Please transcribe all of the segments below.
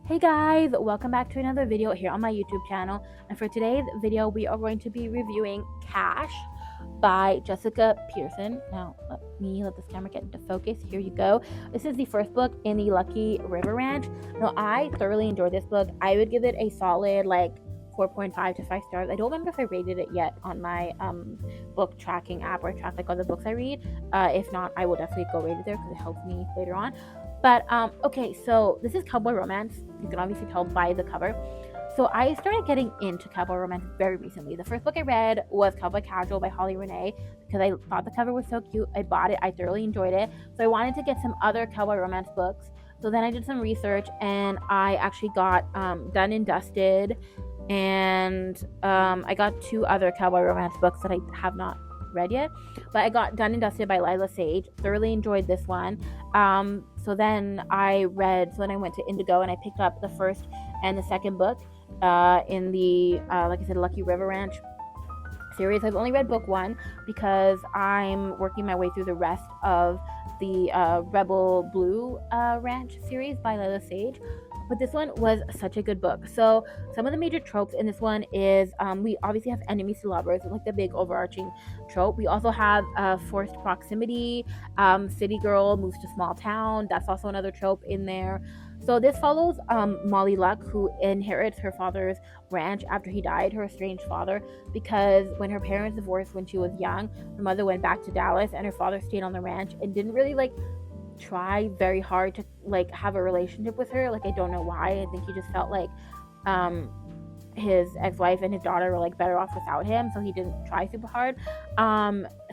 Hey guys, welcome back to another video here on my YouTube channel. And for today's video, we are going to be reviewing Cash by Jessica Peterson. Now, let this camera get into focus. Here you go. This is the first book in the Lucky River Ranch. Now, I thoroughly enjoyed this book. I would give it a solid 4.5 to 5 stars. I don't remember if I rated it yet on my book tracking app where I track all the books I read. If not, I will definitely go rate it there because it helps me later on. But okay, so this is cowboy romance. You can obviously tell by the cover. So I started getting into cowboy romance very recently. The first book I read was Cowboy Casual by Holly Renee because I thought the cover was so cute. I bought it. I thoroughly enjoyed it. So I wanted to get some other cowboy romance books. So then I did some research and I actually got Done and Dusted, and I got 2 other cowboy romance books that I have not read yet, but I got Done and Dusted by Lila Sage. Thoroughly enjoyed this one. So then I went to Indigo and I picked up the first and the second book in the like I said, Lucky River Ranch series. I've only read book 1 because I'm working my way through the rest of the Rebel Blue Ranch series by Lila Sage. But this one was such a good book. So some of the major tropes in this one is we obviously have enemies to lovers, like the big overarching trope. We also have forced proximity. City girl moves to small town. That's also another trope in there. So this follows Molly Luck, who inherits her father's ranch after he died, her estranged father, because when her parents divorced when she was young, her mother went back to Dallas and her father stayed on the ranch and didn't really try very hard to have a relationship with her. I don't know why. I think he just felt like his ex-wife and his daughter were better off without him, so he didn't try super hard.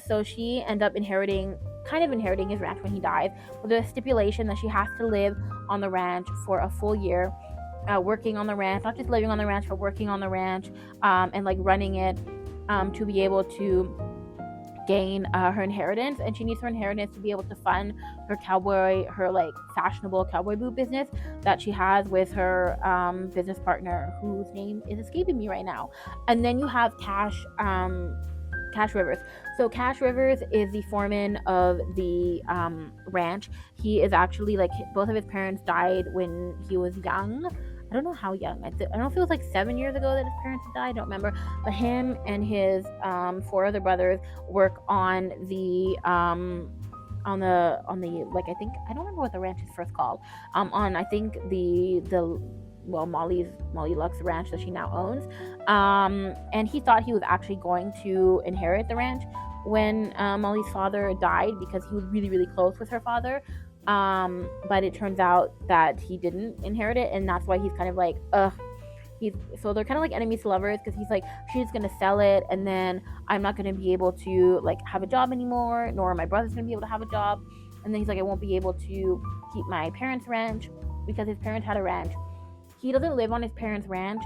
So she ended up inheriting his ranch when he dies, with a stipulation that she has to live on the ranch for a full year, working on the ranch, not just living on the ranch, but working on the ranch, and running it, to be able to gain her inheritance. And she needs her inheritance to be able to fund her fashionable cowboy boot business that she has with her business partner, whose name is escaping me right now. And then you have Cash Rivers. So Cash Rivers is the foreman of the ranch. He is actually both of his parents died when he was young. I don't know how young. I don't know if it was 7 years ago that his parents died. I don't remember. But him and his 4 other brothers work on the I think, I don't remember what the ranch is first called. On I think the Molly Luck's ranch that she now owns. And he thought he was actually going to inherit the ranch when Molly's father died, because he was really, really close with her father. But it turns out that he didn't inherit it, and that's why he's kind of so they're kind of enemies to lovers, because he's she's gonna sell it, and then I'm not gonna be able to have a job anymore, nor my brother's gonna be able to have a job. And then he's I won't be able to keep my parents' ranch, because his parents had a ranch. He doesn't live on his parents' ranch.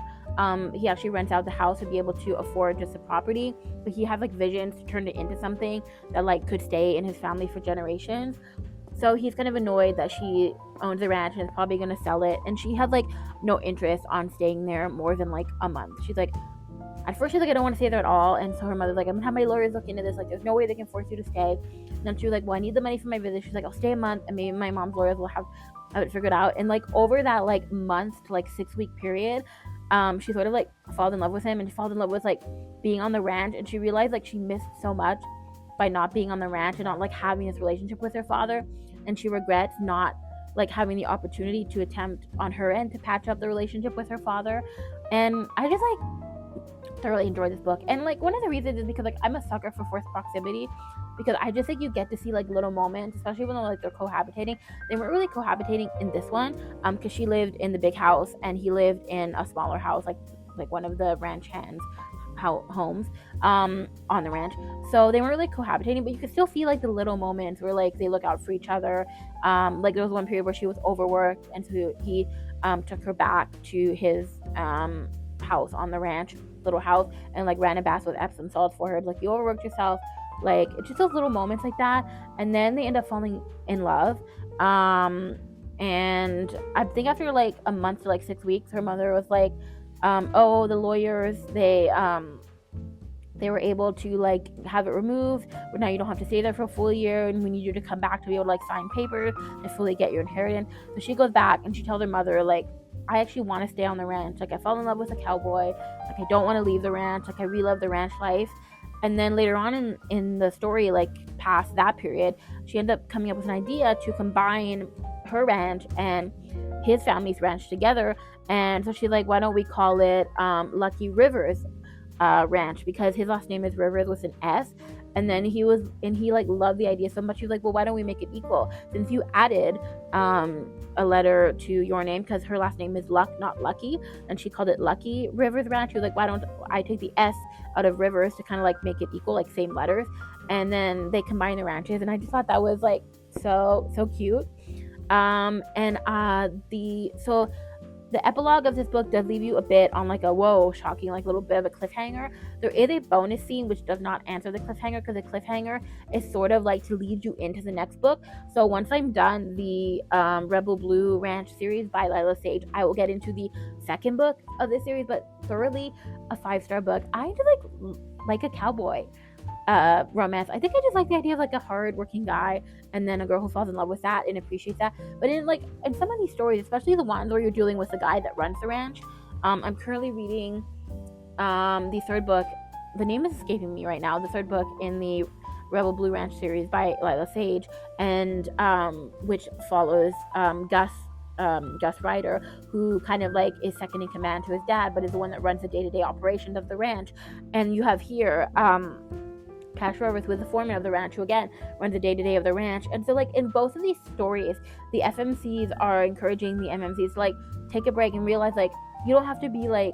He actually rents out the house to be able to afford just the property, but he has visions to turn it into something that could stay in his family for generations. So he's kind of annoyed that she owns the ranch and is probably going to sell it, and she has no interest on staying there more than a month. At first she's I don't want to stay there at all, and so her mother's I'm gonna have my lawyers look into this, there's no way they can force you to stay. And then she was well, I need the money for my visit. She's I'll stay a month, and maybe my mom's lawyers will have it figured out. And over that month to 6-week period, she sort of falls in love with him, and she falls in love with being on the ranch, and she realized she missed so much by not being on the ranch and not having this relationship with her father, and she regrets not having the opportunity to attempt on her end to patch up the relationship with her father. And I just thoroughly enjoyed this book. And one of the reasons is because I'm a sucker for forced proximity, because I just you get to see little moments, especially when they're cohabitating. They weren't really cohabitating in this one, because she lived in the big house and he lived in a smaller house, like one of the ranch hands homes on the ranch. So they weren't really cohabitating, but you could still see the little moments where they look out for each other. There was one period where she was overworked, and so he took her back to his house on the ranch, little house, and ran a bath with Epsom salt for her. You overworked yourself. It's just those little moments like that. And then they end up falling in love. And I think after a month to 6 weeks, her mother was the lawyers, they were able to have it removed, but now you don't have to stay there for a full year, and we need you to come back to be able to sign papers and fully get your inheritance. So she goes back and she tells her mother I actually want to stay on the ranch. Like, I fell in love with a cowboy. Like, I don't want to leave the ranch. Like, I really love the ranch life. And then later on in the story, like past that period, she ended up coming up with an idea to combine her ranch and his family's ranch together. And so she's like, why don't we call it Lucky Rivers Ranch, because his last name is Rivers with an S. And then he like loved the idea so much. He was like, well, why don't we make it equal? Since you added a letter to your name, because her last name is Luck, not Lucky, and she called it Lucky Rivers Ranch. He was like, why don't I take the S out of Rivers to kind of like make it equal, like same letters? And then they combined the ranches, and I just thought that was like so cute. The epilogue of this book does leave you a bit on like a whoa, shocking, like little bit of a cliffhanger. There is a bonus scene which does not answer the cliffhanger, because the cliffhanger is sort of like to lead you into the next book. So once I'm done the Rebel Blue Ranch series by Lila Sage, I will get into the second book of this series, but thoroughly a 5-star book. I just like a cowboy romance. I think I just like the idea of like a hard-working guy and then a girl who falls in love with that and appreciates that. But in some of these stories, especially the ones where you're dealing with the guy that runs the ranch, I'm currently reading the third book. The name is escaping me right now. The third book in the Rebel Blue Ranch series by Lila Sage, and which follows Gus Ryder, who kind of like is second in command to his dad, but is the one that runs the day-to-day operations of the ranch. And you have here Cash Rivers, with the foreman of the ranch, who again runs the day-to-day of the ranch. And so like in both of these stories, the FMCs are encouraging the MMCs to like take a break and realize like you don't have to be like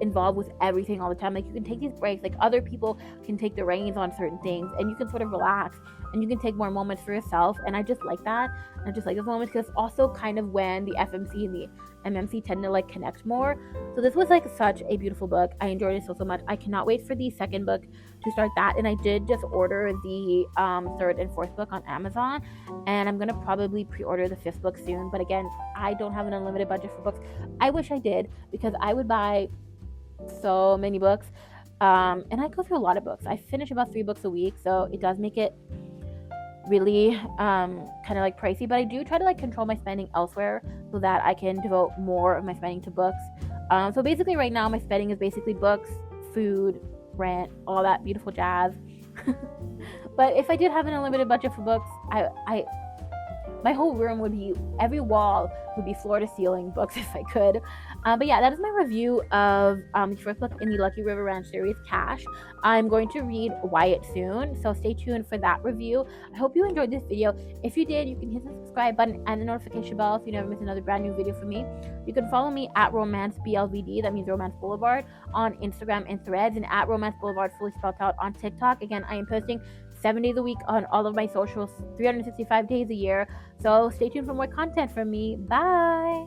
involved with everything all the time. Like, you can take these breaks. Like, other people can take the reins on certain things, and you can sort of relax, and you can take more moments for yourself. And I just like that. I just like those moments, because it's also kind of when the FMC and the MMC tend to like connect more. So this was like such a beautiful book. I enjoyed it so much. I cannot wait for the second book to start that. And I did just order the third and fourth book on Amazon, and I'm gonna probably pre-order the fifth book soon. But again, I don't have an unlimited budget for books. I wish I did, because I would buy so many books, and I go through a lot of books. I finish about 3 books a week, so it does make it really kind of like pricey. But I do try to like control my spending elsewhere, so that I can devote more of my spending to books. So basically right now my spending is basically books, food, rent, all that beautiful jazz. But if I did have an unlimited budget for books, I my whole room would be, every wall would be floor to ceiling books if I could. But yeah, that is my review of the first book in the Lucky River Ranch series, Cash. I'm going to read Wyatt soon, so stay tuned for that review. I hope you enjoyed this video. If you did, you can hit the subscribe button and the notification bell so you never miss another brand new video from me. You can follow me at RomanceBLVD, that means Romance Boulevard, on Instagram and Threads, and at Romance Boulevard, fully spelled out, on TikTok. Again, I am posting 7 days a week on all of my socials, 365 days a year. So stay tuned for more content from me. Bye!